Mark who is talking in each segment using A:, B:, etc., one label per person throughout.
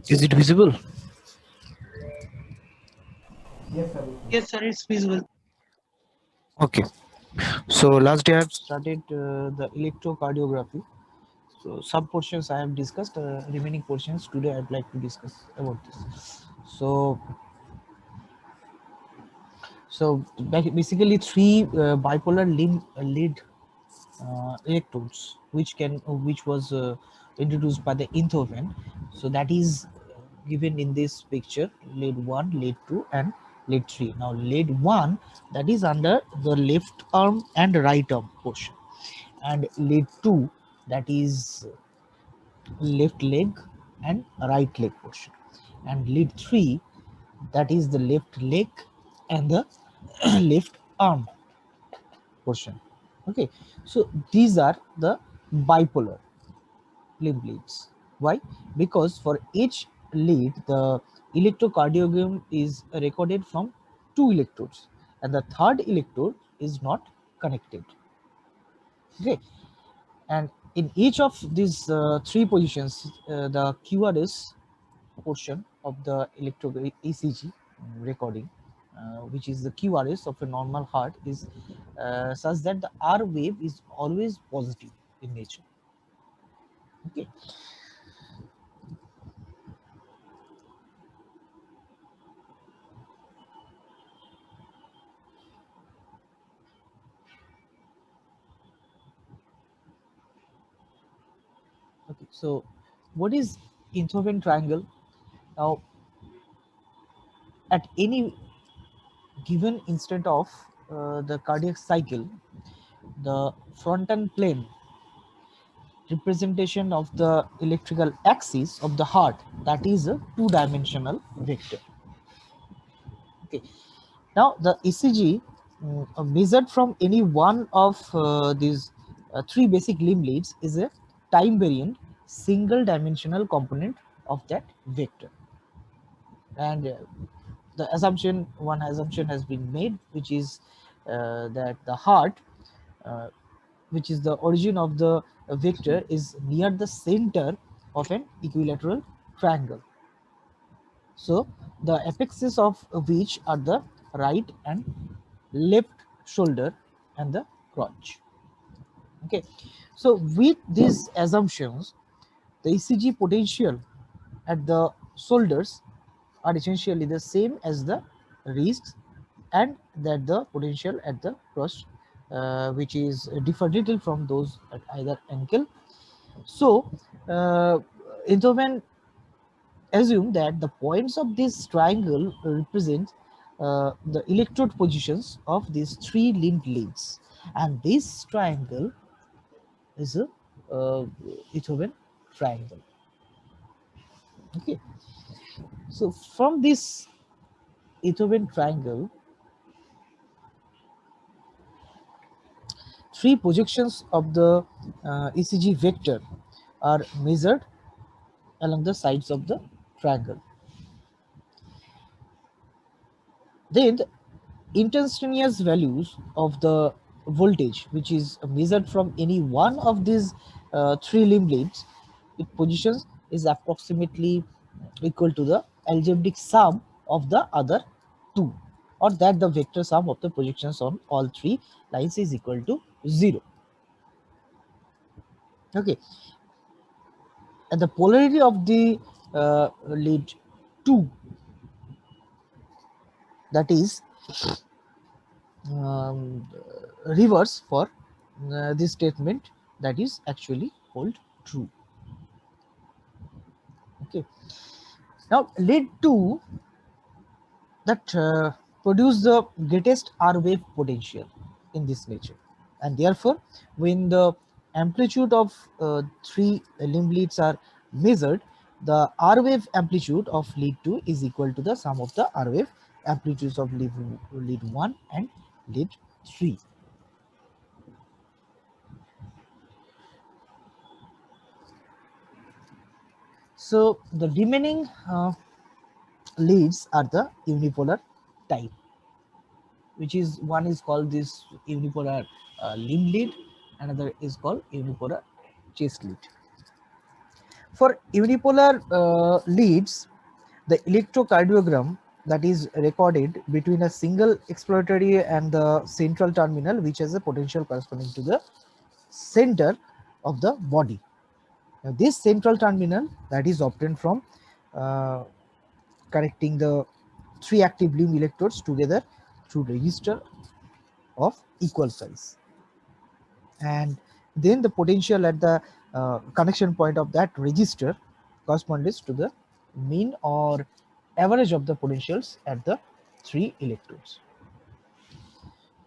A: Is it visible?
B: Yes, sir.
C: Yes, sir, it's visible.
A: Okay. So last day I have started the electrocardiography. So some portions I have discussed. Remaining portions today I'd like to discuss about this. So basically three bipolar limb lead electrodes, which was introduced by the Einthoven. So that is given in this picture: lead 1, lead 2, and lead 3. Now lead 1, that is under the left arm and right arm portion, and lead 2, that is left leg and right leg portion, and lead 3, that is the left leg and the left arm portion. Okay, so these are the bipolar limb leads. Why? Because for each lead, the electrocardiogram is recorded from two electrodes, and the third electrode is not connected. Okay, and in each of these three positions, the QRS portion of the electro ECG recording, which is the QRS of a normal heart, is such that the R wave is always positive in nature. Okay, okay. So, what is Einthoven Triangle? Now, at any given instant of the cardiac cycle, the frontal plane representation of the electrical axis of the heart, that is a two-dimensional vector. Okay, now the ECG measured from any one of these three basic limb leads is a time variant single dimensional component of that vector. And the assumption, one assumption has been made, which is that the heart, uh, which is the origin of the vector, is near the center of an equilateral triangle. So the apexes of which are the right and left shoulder and the crotch. Okay, so with these assumptions, the ECG potential at the shoulders are essentially the same as the wrists, and that the potential at the crotch, which is differ little from those at either ankle. So, Einthoven assume that the points of this triangle represent the electrode positions of these three linked leads, and this triangle is a Einthoven triangle. Okay, so from this Einthoven triangle, three projections of the ECG vector are measured along the sides of the triangle. Then the instantaneous values of the voltage, which is measured from any one of these three limb leads, its positions is approximately equal to the algebraic sum of the other two, or that the vector sum of the projections on all three lines is equal to 0. Okay, and the polarity of the lead 2, that is um, reverse for this statement, that is actually hold true. Okay, now lead 2, that produce the greatest R wave potential in this nature, and therefore when the amplitude of three limb leads are measured, the R wave amplitude of lead 2 is equal to the sum of the R wave amplitudes of lead 1 and lead 3. So the remaining leads are the unipolar type, which is one is called this unipolar limb lead, another is called unipolar chest lead. For unipolar leads, the electrocardiogram that is recorded between a single exploratory and the central terminal, which has a potential corresponding to the center of the body. Now, this central terminal that is obtained from uh, connecting the three active limb electrodes together through register of equal size, and then the potential at the connection point of that register corresponds to the mean or average of the potentials at the three electrodes.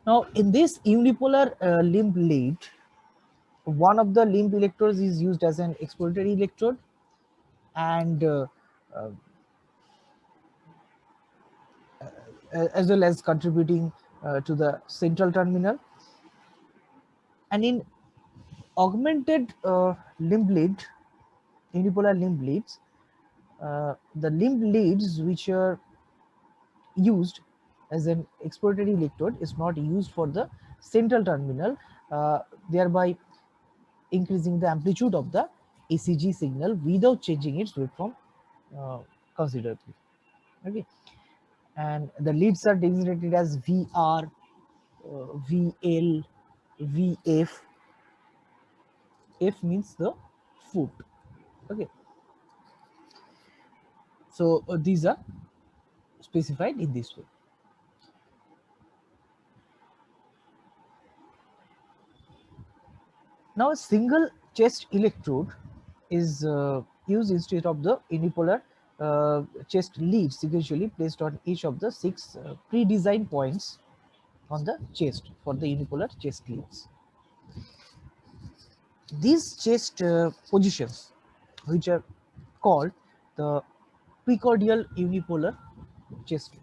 A: Now, in this unipolar limb lead, one of the limb electrodes is used as an exploratory electrode, and uh, as well as contributing to the central terminal. And in augmented limb lead, unipolar limb leads, the limb leads which are used as an exploratory electrode is not used for the central terminal, thereby increasing the amplitude of the ECG signal without changing its waveform considerably. Okay, and the leads are designated as VR, VL, VF. F means the foot. Okay, so these are specified in this way. Now, a single chest electrode is used instead of the unipolar chest leads, eventually placed on each of the six pre-designed points on the chest for the unipolar chest leads. These chest positions, which are called the precordial unipolar chest lead,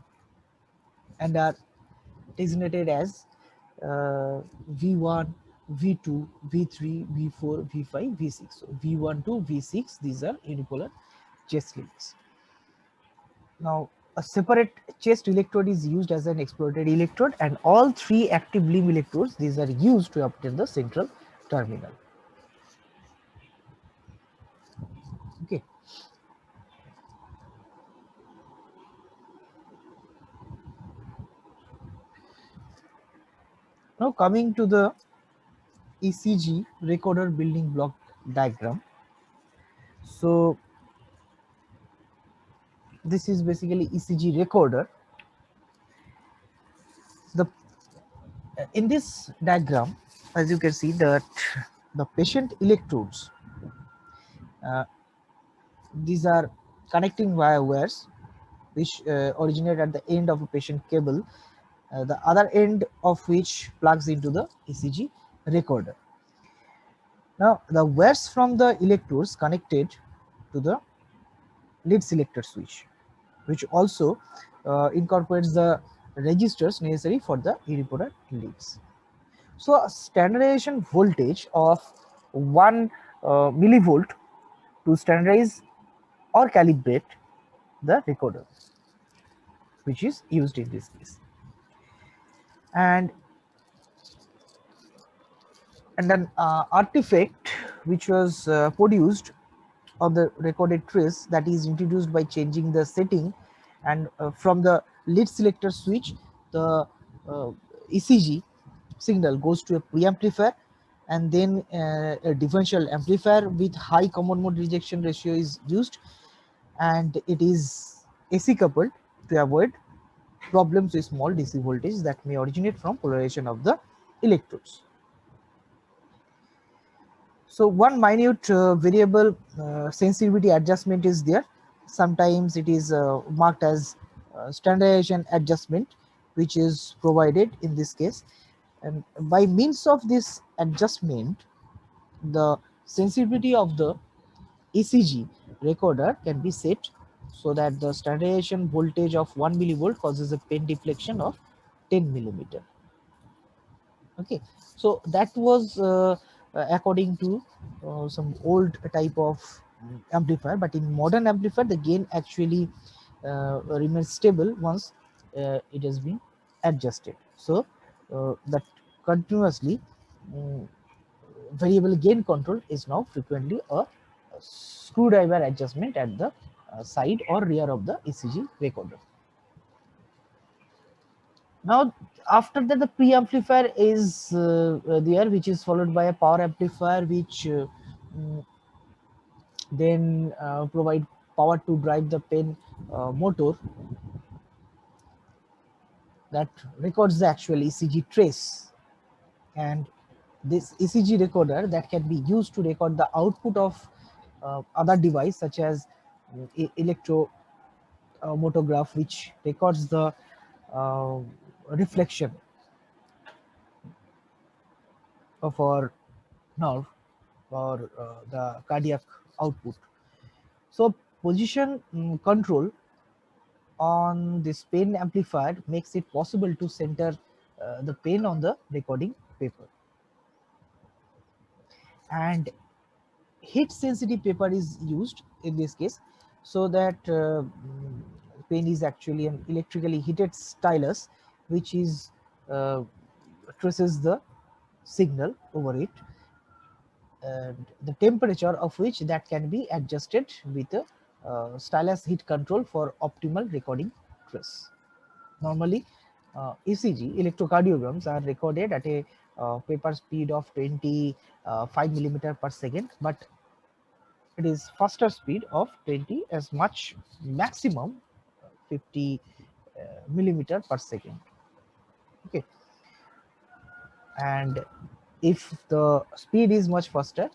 A: and are designated as V1, V2, V3, V4, V5, V6. So V1 to V6, these are unipolar chest leads. Now, a separate chest electrode is used as an exploratory electrode, and all three active limb electrodes, these are used to obtain the central terminal. Okay. Now, coming to the ECG recorder building block diagram. So, this is basically ECG recorder. The In this diagram, as you can see that the patient electrodes, uh, these are connecting via wires which originate at the end of a patient cable, the other end of which plugs into the ECG recorder. Now, the wires from the electrodes connected to the lead selector switch, which also incorporates the registers necessary for the unipolar leads. So, a standardization voltage of 1 millivolt to standardize or calibrate the recorder, which is used in this case. And an artifact which was produced on the recorded trace, that is introduced by changing the setting, and from the lead selector switch, the ECG signal goes to a preamplifier, and then a differential amplifier with high common mode rejection ratio is used, and it is AC coupled to avoid problems with small DC voltage that may originate from polarization of the electrodes. So one minute variable sensitivity adjustment is there. Sometimes it is marked as standardization adjustment, which is provided in this case. And by means of this adjustment, the sensitivity of the ECG recorder can be set so that the standardization voltage of 1 millivolt causes a pen deflection of 10 millimeter. Okay, so that was according to some old type of amplifier, but in modern amplifier the gain actually remains stable once it has been adjusted. So that continuously variable gain control is now frequently a screwdriver adjustment at the side or rear of the ECG recorder. Now, after that, the preamplifier is there, which is followed by a power amplifier, which mm, then provide power to drive the pen motor that records the actual ECG trace. And this ECG recorder that can be used to record the output of other device such as electromotograph, which records the uh, reflection of our nerve or the cardiac output. So position control on this pen amplifier makes it possible to center the pen on the recording paper. And heat sensitive paper is used in this case, so that pen is actually an electrically heated stylus which is uh, traces the signal over it, and the temperature of which that can be adjusted with a stylus heat control for optimal recording trace. Normally, ECG electrocardiograms are recorded at a paper speed of 25 millimeter per second, but it is faster speed of 20 as much maximum 50 millimeter per second. Okay, and if the speed is much faster,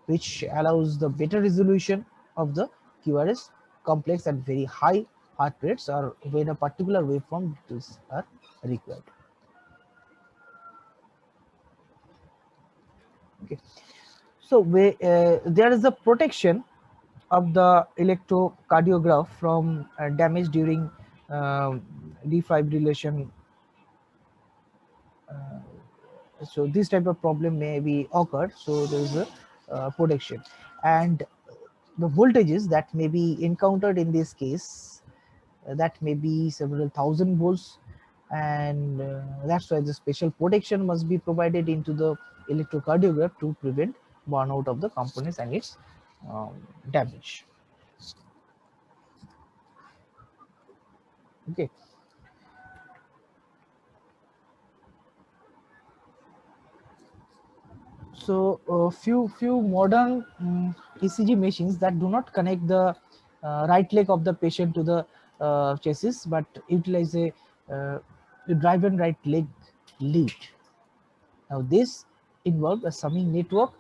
A: which allows the better resolution of the QRS complex at very high heart rates or when a particular waveform details are required. Okay, so there is a protection of the electrocardiograph from damage during um defibrillation. So this type of problem may be occurred, so there is a protection, and the voltages that may be encountered in this case, that may be several thousand volts, and that's why the special protection must be provided into the electrocardiograph to prevent burnout of the components and its um, damage. Okay, so few modern ECG machines that do not connect the right leg of the patient to the chassis, but utilize a driven right leg lead. Now this involves a summing network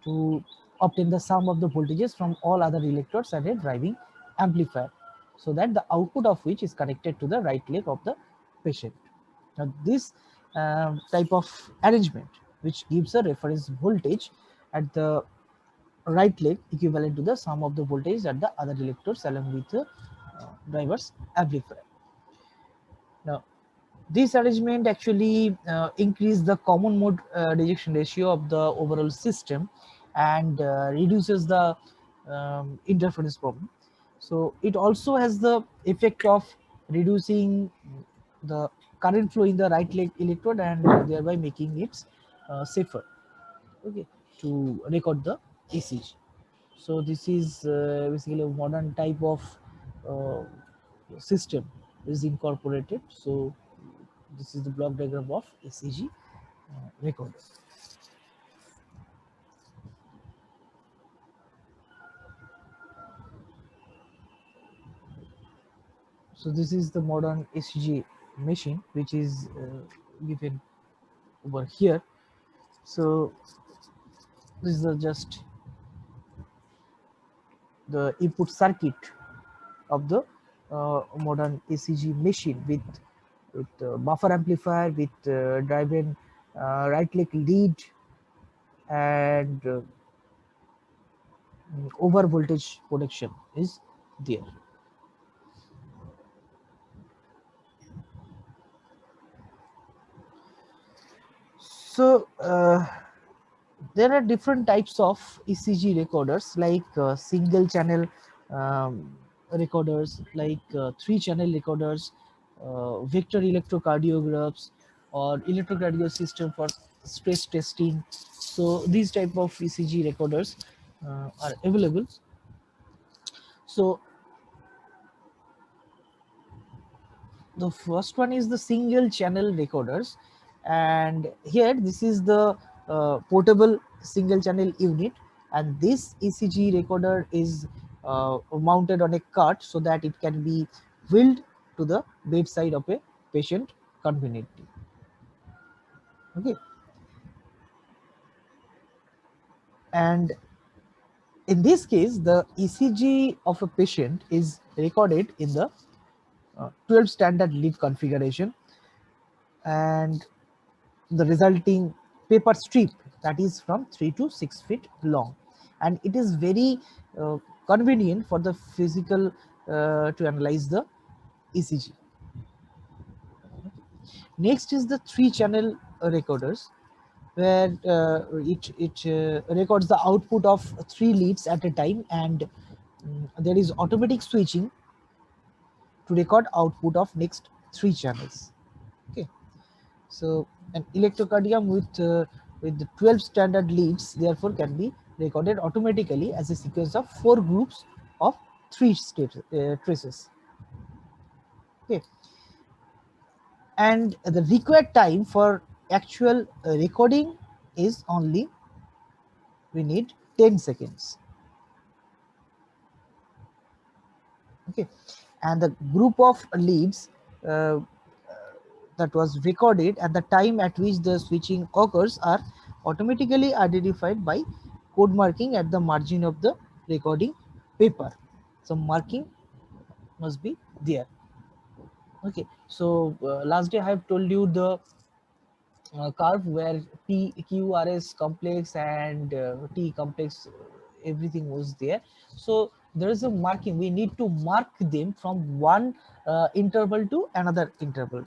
A: to obtain the sum of the voltages from all other electrodes and a driving amplifier, so that the output of which is connected to the right leg of the patient. Now this type of arrangement, which gives a reference voltage at the right leg equivalent to the sum of the voltage at the other electrodes along with the driver's amplifier. Now this arrangement actually increase the common mode rejection ratio of the overall system and reduces the interference problem. So it also has the effect of reducing the current flow in the right leg electrode and thereby making it safer, okay, to record the ECG. So this is basically a modern type of uh, system is incorporated. So this is the block diagram of ECG recorder. So this is the modern ECG machine, which is given over here. So this is just the input circuit of the modern ECG machine with buffer amplifier, with driven right leg lead, and over voltage protection is there. So there are different types of ECG recorders, like single channel recorders, like 3-channel recorders, vector electrocardiographs, or electrocardiography system for stress testing. So these type of ECG recorders are available. So the first one is the single channel recorders, and here this is the portable single channel unit, and this ECG recorder is mounted on a cart so that it can be wheeled to the bedside of a patient conveniently. Okay, and in this case the ECG of a patient is recorded in the 12 standard lead configuration, and the resulting paper strip that is from 3 to 6 feet long, and it is very uh, convenient for the physical to analyze the ECG. Next is the 3 channel recorders, where it records the output of 3 leads at a time, and there is automatic switching to record output of next 3 channels. Okay, so an electrocardiogram with the 12 standard leads therefore can be recorded automatically as a sequence of 4 groups of 3 traces. Okay, and the required time for actual recording is only, we need 10 seconds. Okay, and the group of leads uh, that was recorded and the time at which the switching occurs are automatically identified by code marking at the margin of the recording paper. So marking must be there. Okay, so last day I have told you the curve where P, Q, R, S complex and T complex, everything was there. So there is a marking. We need to mark them from one interval to another interval.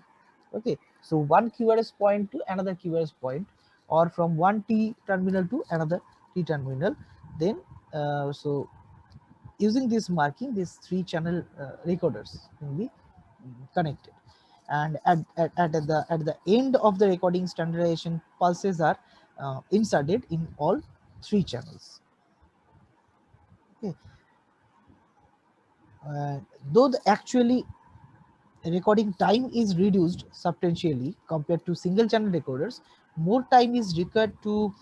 A: Okay, so one QRS point to another QRS point, or from one T terminal to another T terminal. Then, so using this marking, these 3 channel recorders can be connected, and at the end of the recording, standardization pulses are inserted in all 3 channels. Okay. uh, though the actually recording time is reduced substantially compared to single channel recorders, more time is required to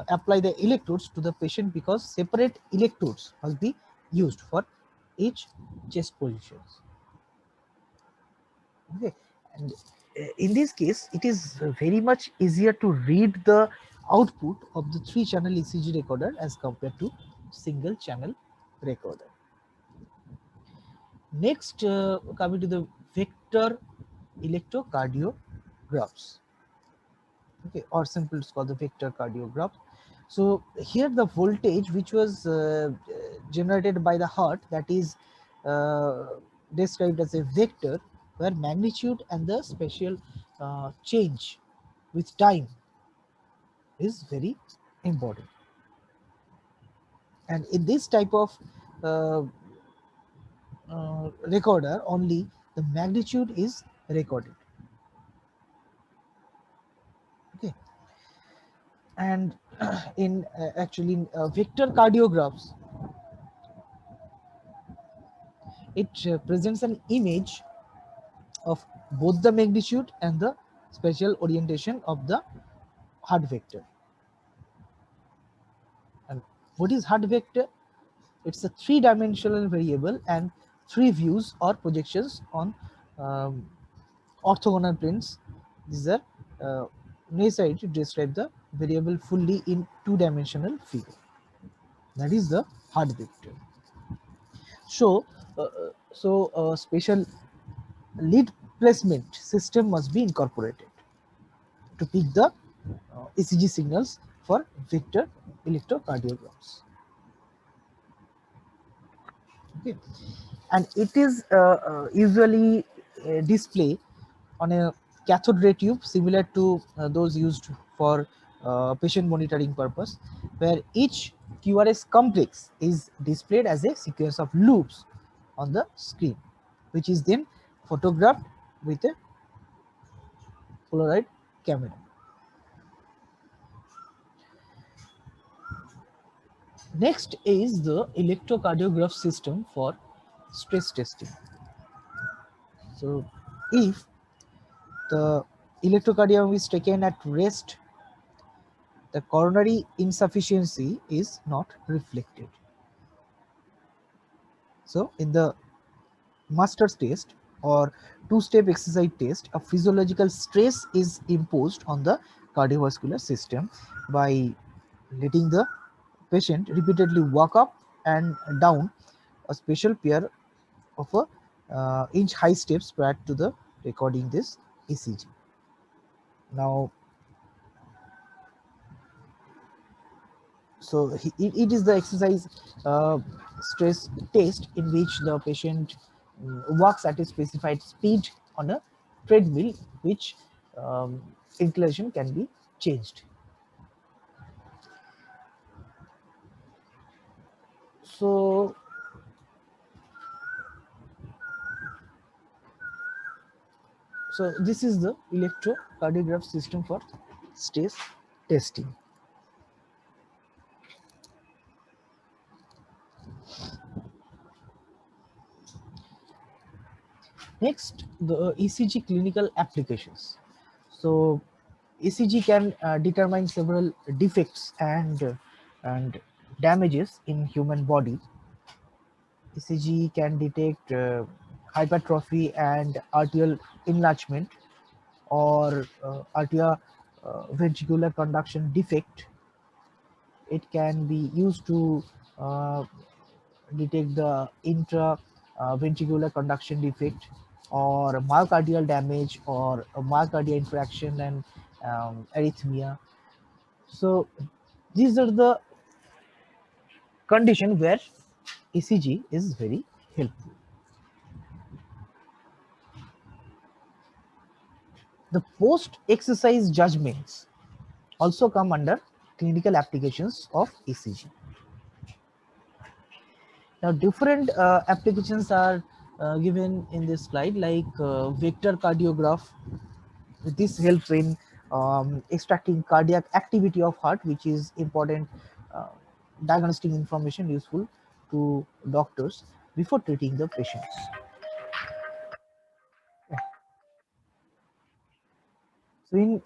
A: apply the electrodes to the patient, because separate electrodes must be used for each chest positions. Okay, and in this case it is very much easier to read the output of the 3 channel ECG recorder as compared to single channel recorder. Next, coming to the vector electrocardiographs. Okay, or simply it's called the vector cardiograph. So here the voltage which was generated by the heart, that is uh, described as a vector, where magnitude and the spatial change with time is very important, and in this type of uh, recorder only the magnitude is recorded. Okay, and in actually in vector cardiographs, it presents an image of both the magnitude and the spatial orientation of the heart vector. And what is heart vector? It's a 3-dimensional variable and 3 views or projections on um, orthogonal planes. These are necessary to describe the variable fully in 2-dimensional figure. That is the heart vector. So, special lead placement system must be incorporated to pick the ECG signals for vector electrocardiograms. Okay, and it is usually displayed on a cathode ray tube similar to those used for patient monitoring purpose, where each QRS complex is displayed as a sequence of loops on the screen, which is then photographed with a Polaroid camera. Next is the electrocardiograph system for stress testing. So if the electrocardiogram is taken at rest, the coronary insufficiency is not reflected. So in the master's test or two-step exercise test, a physiological stress is imposed on the cardiovascular system by letting the patient repeatedly walk up and down a special pair of a inch high steps prior to the recording this ECG. Now, so it is the exercise stress test in which the patient walks at a specified speed on a treadmill, which inclination can be changed. So, this is the electrocardiograph system for stress testing. Next, the ECG clinical applications. So, ECG can determine several defects and damages in human body. ECG can detect hypertrophy and arterial enlargement or arterial ventricular conduction defect. It can be used to uh, detect the intra ventricular conduction defect or myocardial damage or a myocardial infarction and arrhythmia. So these are the condition where ECG is very helpful. The post-exercise judgments also come under clinical applications of ECG. Now, different applications are given in this slide, like vector cardiograph. This helps in extracting cardiac activity of heart, which is important uh, diagnostic information useful to doctors before treating the patients. So, in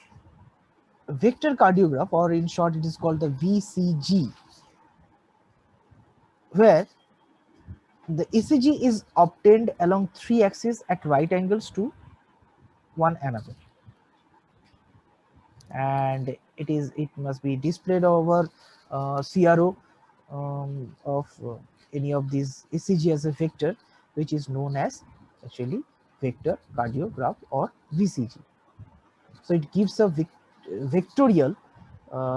A: vector cardiograph, or in short, it is called the VCG, where the ECG is obtained along three axes at right angles to one another, and it must be displayed over CRO of any of these ECG as a vector, which is known as actually vector cardiograph or VCG. So it gives a vectorial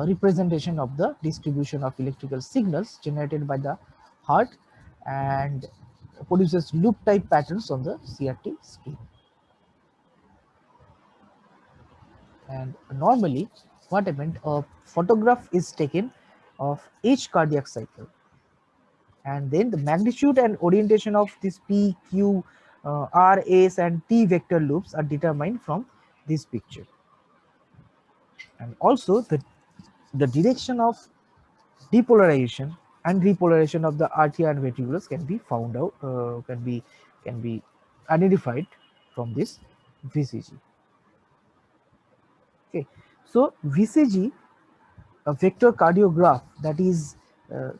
A: representation of the distribution of electrical signals generated by the heart and produces loop type patterns on the CRT screen. And normally, what happened, a photograph is taken of each cardiac cycle, and then the magnitude and orientation of this P, Q, R, S, and T vector loops are determined from this picture. And also the direction of depolarization and repolarization of the arteria and ventriculus can be found out, can be identified from this VCG. Okay, so VCG, a vector cardiograph, that is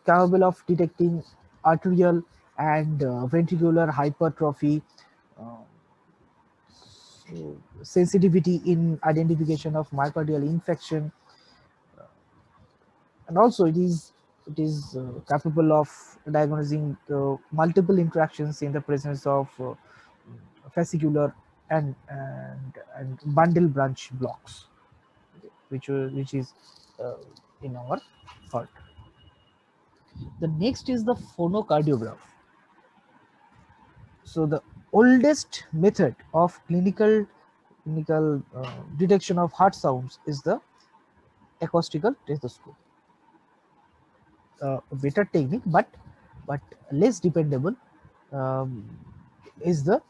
A: capable of detecting arterial and ventricular hypertrophy, uh, so sensitivity in identification of myocardial infection, and also it is capable of diagnosing multiple interactions in the presence of fascicular and bundle branch blocks, which is uh, in our heart. The next is the phonocardiograph. So the oldest method of clinical detection of heart sounds is the acoustical stethoscope. A better technique, but less dependable, um, is the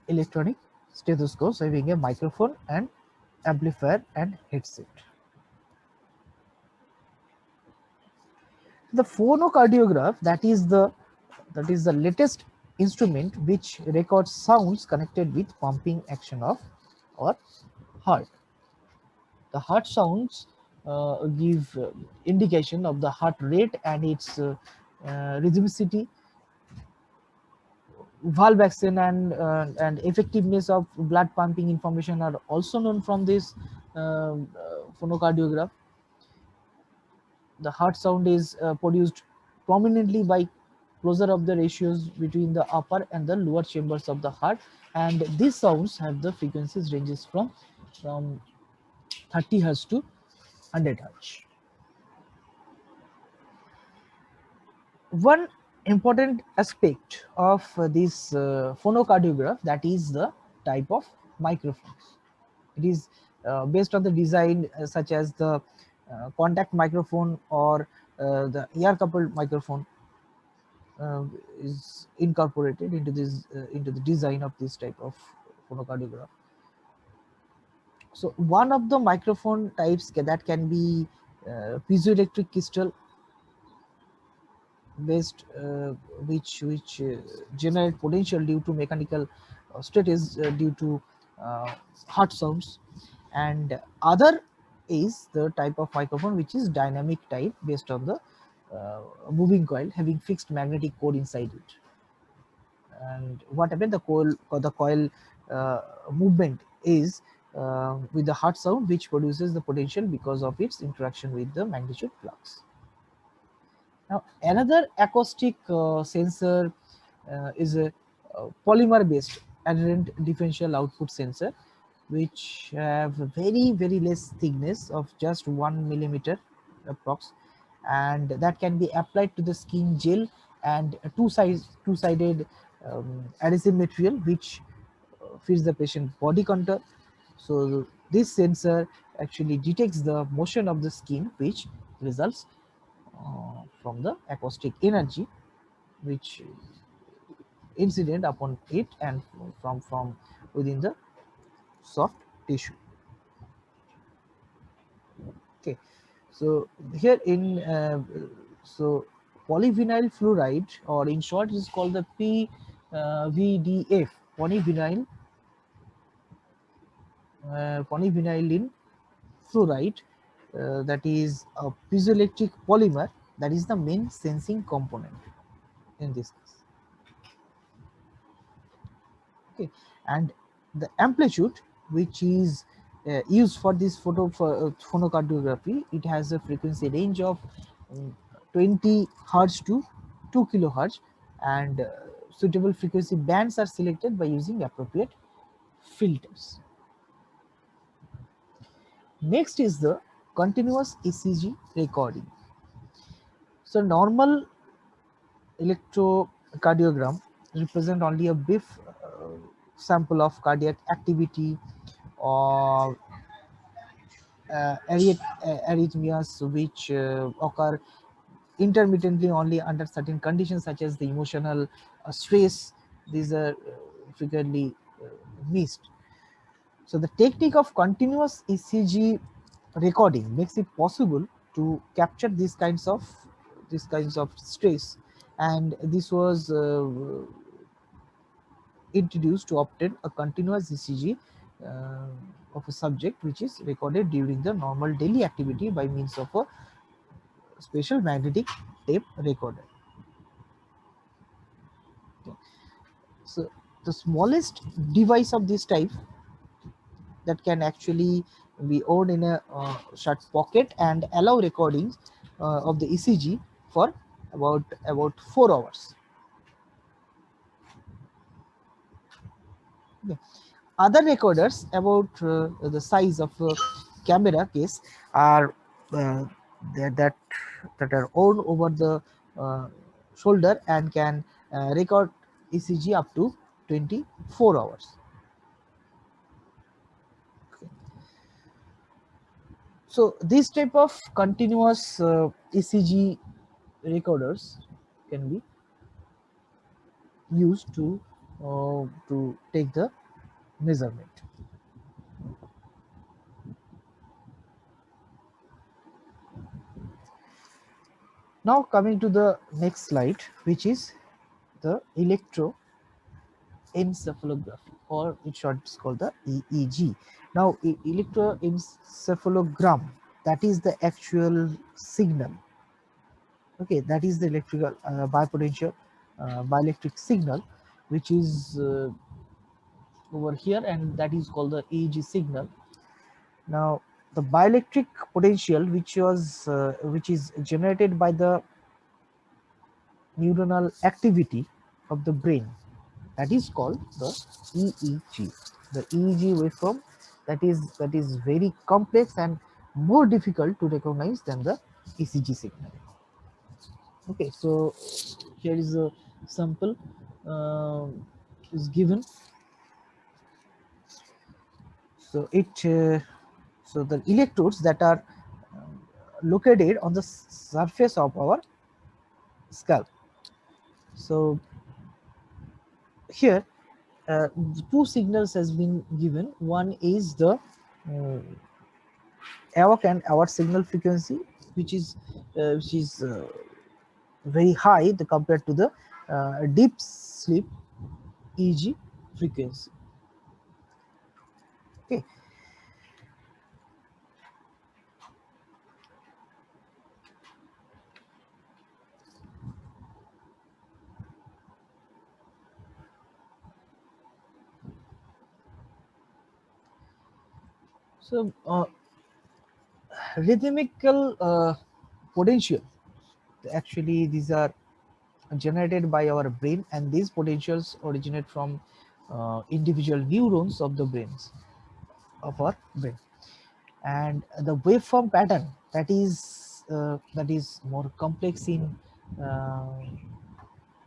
A: electronic stethoscope having a microphone and amplifier and headset. The phonocardiograph, that is the latest instrument which records sounds connected with pumping action of our heart. The heart sounds give indication of the heart rate and its rhythmicity, valve action, and effectiveness of blood pumping information are also known from this phonocardiograph. The heart sound is produced prominently by closure of the ratios between the upper and the lower chambers of the heart, and these sounds have the frequencies ranges from 30 hertz to 100 hertz. One important aspect of this phonocardiograph, that is the type of microphones. It is based on the design such as the contact microphone or the ear coupled microphone uh, is incorporated into the design of this type of phonocardiograph. So one of the microphone types that can be piezoelectric crystal based, which generate potential due to mechanical status due to uh, heart sounds, and other is the type of microphone which is dynamic type based on the moving coil having fixed magnetic core inside it. And what happened, the coil movement is with the heart sound, which produces the potential because of its interaction with the magnitude flux. Now, another acoustic sensor is a polymer based adherent differential output sensor, which have very less thickness of just 1 millimeter approx, and that can be applied to the skin gel and two sided adhesive material which fits the patient body contour. So this sensor actually detects the motion of the skin, which results from the acoustic energy which incident upon it and from within the soft tissue. Okay, so here in so polyvinyl fluoride, or in short is called the PVDF, polyvinylene fluoride, that is a piezoelectric polymer, that is the main sensing component in this case. Okay, and the amplitude which is used for this phonocardiography, it has a frequency range of um, 20 hertz to 2 kilohertz, and suitable frequency bands are selected by using appropriate filters. Next is the continuous ECG recording. So normal electrocardiogram represent only a brief sample of cardiac activity or arrhythmias which occur intermittently only under certain conditions such as the emotional stress. These are frequently missed. So the technique of continuous ECG recording makes it possible to capture these kinds of stress, and this was introduced to obtain a continuous ECG of a subject which is recorded during the normal daily activity by means of a special magnetic tape recorder. Okay. So the smallest device of this type that can actually be owned in a short pocket and allow recordings of the ECG for about 4 hours. Okay. Other recorders about the size of a camera case are uh, that, that that are worn over the uh, shoulder and can record ECG up to 24 hours. So this type of continuous ECG recorders can be used to take the measurement. Now coming to the next slide, which is the electroencephalography, or in short it's called the EEG. Now electroencephalogram, that is the actual signal. Okay, that is the electrical bipotential bioelectric signal, which is over here, and that is called the EEG signal. Now the bioelectric potential which is generated by the neuronal activity of the brain, that is called the EEG. The EEG waveform, that is very complex and more difficult to recognize than the ECG signal. Okay, so here is a sample uh, is given. So the electrodes that are located on the surface of our scalp. So here two signals has been given. One is the AWK and our signal frequency, which is very high compared to the deep sleep EEG frequency. Okay, so rhythmical potential, actually these are generated by our brain, and these potentials originate from individual neurons of the brains of our brain. And the waveform pattern, that is more complex in uh,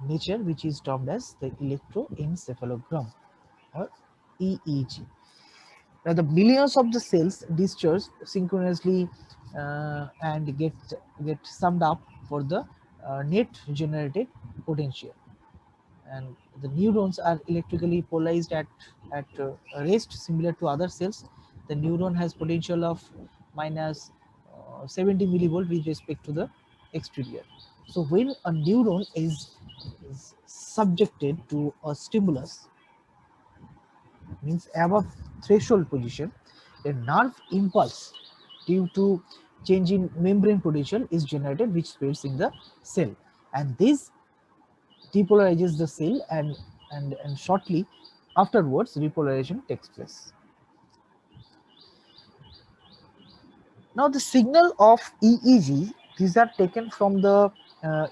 A: nature, which is termed as the electroencephalogram, or EEG. Now the millions of the cells discharge synchronously and get summed up for the net generated potential. And the neurons are electrically polarized at rest, similar to other cells. The neuron has potential of minus 70 millivolt with respect to the exterior. So when a neuron is subjected to a stimulus, means above threshold position, a nerve impulse due to change in membrane potential is generated, which spreads in the cell, and this depolarizes the cell, and shortly afterwards repolarization takes place. Now the signal of EEG, these are taken from the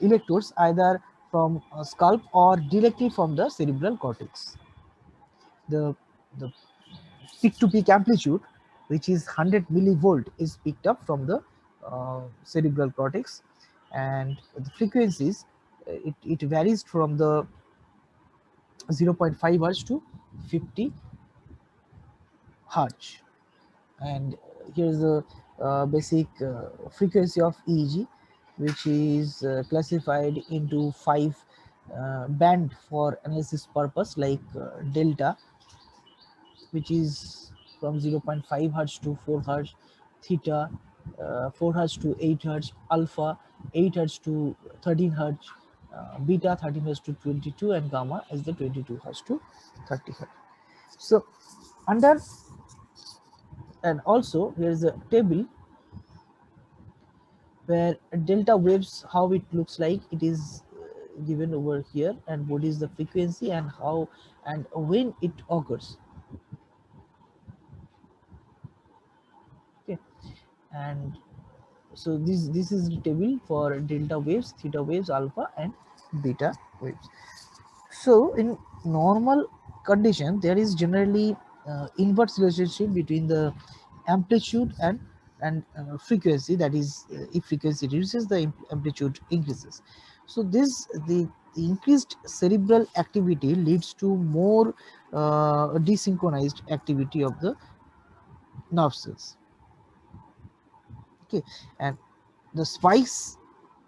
A: electrodes, either from scalp or directly from the cerebral cortex. The peak to peak amplitude, which is 100 millivolt, is picked up from the cerebral cortex, and the frequencies, it varies from the 0.5 hertz to 50 hertz. And here's the basic frequency of EEG, which is classified into five band for analysis purpose, like delta, which is from 0.5 hertz to 4 hertz, theta 4 hertz to 8 hertz, alpha 8 hertz to 13 hertz, beta 13 hertz to 22, and gamma is the 22 hertz to 30 hertz. So under, and also here is a table where delta waves, how it looks like, it is given over here, and what is the frequency and how and when it occurs. Okay, and so this is the table for delta waves, theta waves, alpha and beta waves. So in normal condition, there is generally inverse relationship between the amplitude and frequency. That is, if frequency reduces, the amplitude increases. So the increased cerebral activity leads to more desynchronized activity of the nerve cells. Okay, and the spikes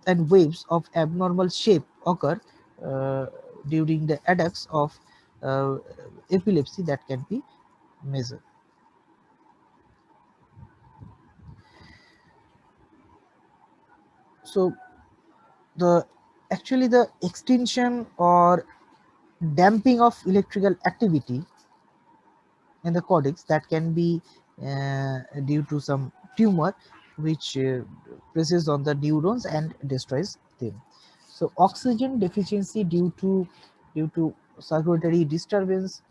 A: and waves of abnormal shape occur uh, during the attacks of uh, epilepsy that can be measured. So the actually the extinction or damping of electrical activity in the cortex that can be due to some tumor which presses on the neurons and destroys them. So oxygen deficiency due to circulatory disturbance,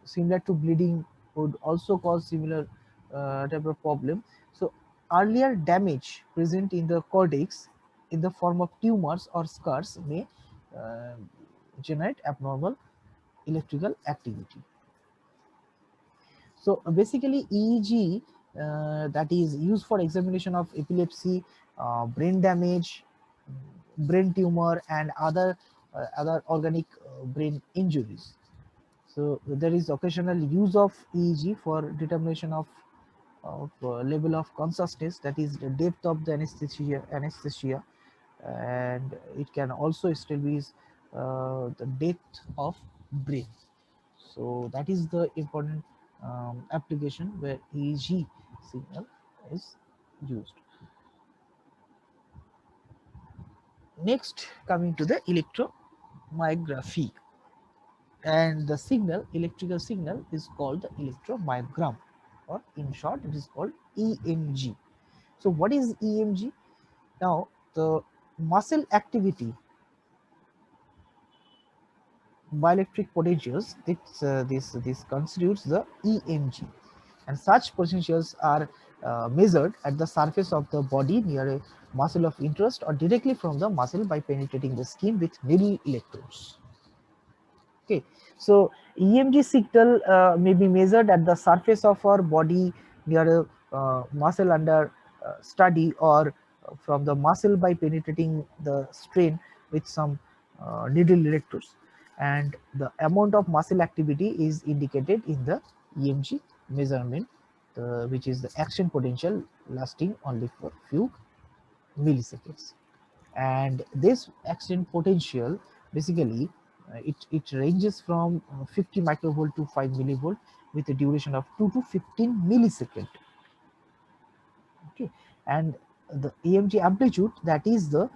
A: similar to bleeding, would also cause similar type of problem. So earlier damage present in the cortex in the form of tumors or scars may uh, generate abnormal electrical activity. So basically EEG, that is used for examination of epilepsy, brain damage, brain tumor, and other organic brain injuries. So there is occasional use of EEG for determination of level of consciousness, that is the depth of the anesthesia, and it can also establish the depth of brain. So that is the important application where EEG signal is used. Next, coming to the electromyography, and the signal, electrical signal, is called the electromyogram, or in short it is called EMG. So what is EMG? Now the muscle activity, bioelectric potentials, this constitutes the EMG, and such potentials are measured at the surface of the body near a muscle of interest or directly from the muscle by penetrating the skin with needle electrodes. Okay, so EMG signal may be measured at the surface of our body near a muscle under study, or from the muscle by penetrating the strain with some needle electrodes, and the amount of muscle activity is indicated in the EMG measurement, which is the action potential lasting only for few milliseconds. And this action potential basically it ranges from 50 microvolt to 5 millivolt with a duration of 2 to 15 millisecond. Okay, and the EMG amplitude, that is the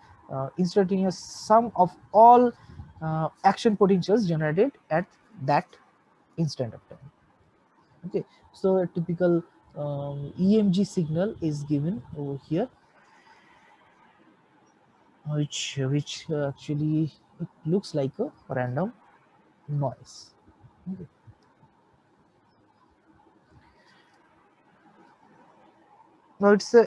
A: instantaneous sum of all action potentials generated at that instant of time. Okay, so a typical EMG signal is given over here, which actually it looks like a random noise. Okay. Now it's a,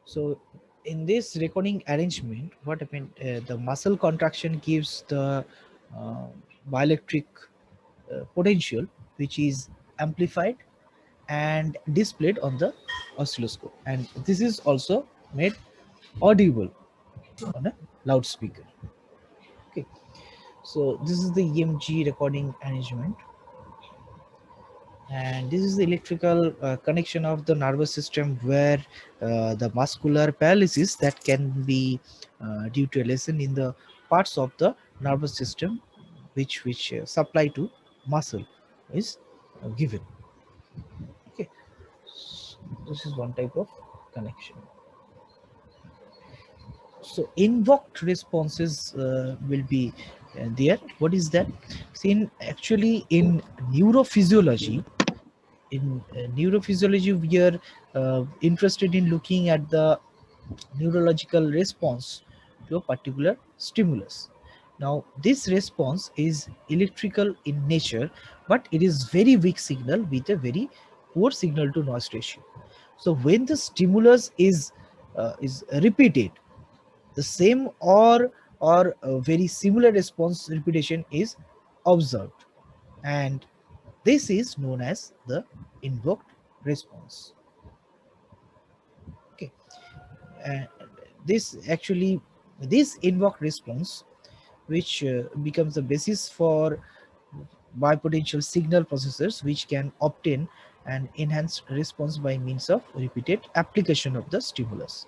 A: so in this recording arrangement, what happened? The muscle contraction gives the uh, bioelectric potential, which is amplified and displayed on the oscilloscope, and this is also made audible on a loudspeaker. Okay, so this is the EMG recording arrangement, and this is the electrical connection of the nervous system, where the muscular paralysis that can be due to a lesion in the parts of the nervous system which supply to muscle is given. Okay, this is one type of connection. So invoked responses will be there. What is that? See, actually in neurophysiology, we are interested in looking at the neurological response to a particular stimulus. Now this response is electrical in nature, but it is very weak signal with a very poor signal to noise ratio. So when the stimulus is repeated, the same or a very similar response repetition is observed, and this is known as the invoked response. Okay, and this invoked response, which becomes the basis for bipotential signal processors, which can obtain an enhanced response by means of repeated application of the stimulus.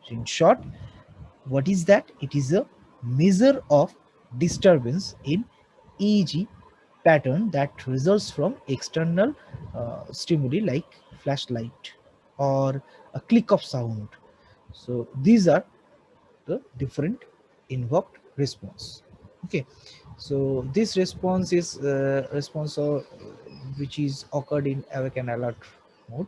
A: So in short, what is that? It is a measure of disturbance in EEG pattern that results from external stimuli like flashlight or a click of sound. So these are the different invoked response. Okay, so this response is response which is occurred in awake and alert mode,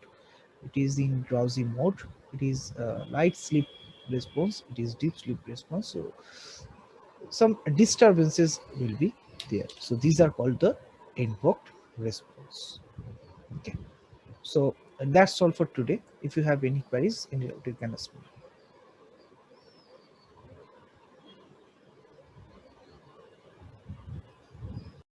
A: it is in drowsy mode, it is light sleep response, it is deep sleep response. So some disturbances will be there, so these are called the invoked response. Okay, so that's all for today. If you have any queries, you can ask me.